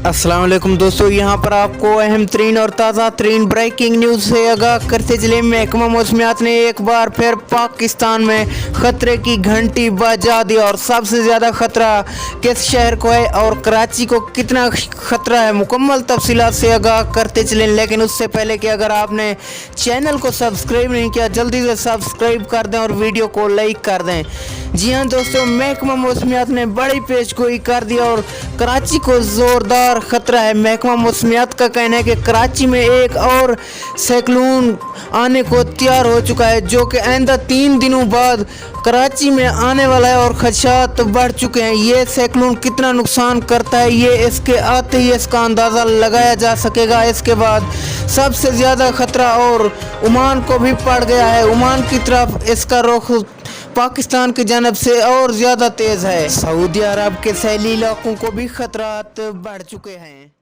अस्सलाम वालेकुम दोस्तों, यहाँ पर आपको अहम तरीन और ताज़ा तरीन ब्रेकिंग न्यूज़ से आगाह करते चले। महकमा मौसमियात ने एक बार फिर पाकिस्तान में ख़तरे की घंटी बजा दी। और सबसे ज़्यादा ख़तरा किस शहर को है और कराची को कितना ख़तरा है, मुकम्मल तफसीलात से आगाह करते चलें। लेकिन उससे पहले कि अगर आपने चैनल को सब्सक्राइब नहीं किया, जल्दी से सब्सक्राइब कर दें और वीडियो को लाइक कर दें। जी हाँ दोस्तों, महकमा मौसमियात ने बड़ी पेशगोई कर दी और कराची को ज़ोरदार ख़तरा है। महकमा मौसमियात का कहना है कि कराची में एक और साइक्लोन आने को तैयार हो चुका है, जो कि आइंदा 3 दिनों बाद कराची में आने वाला है और खदशात बढ़ चुके हैं। ये साइक्लोन कितना नुकसान करता है, ये इसके आते ही इसका अंदाज़ा लगाया जा सकेगा। इसके बाद सबसे ज़्यादा ख़तरा और ओमान को भी पड़ गया है। ओमान की तरफ इसका रुख पाकिस्तान की जानब से और ज़्यादा तेज़ है। सऊदी अरब के सैली इलाकों को भी खतरात बढ़ चुके हैं।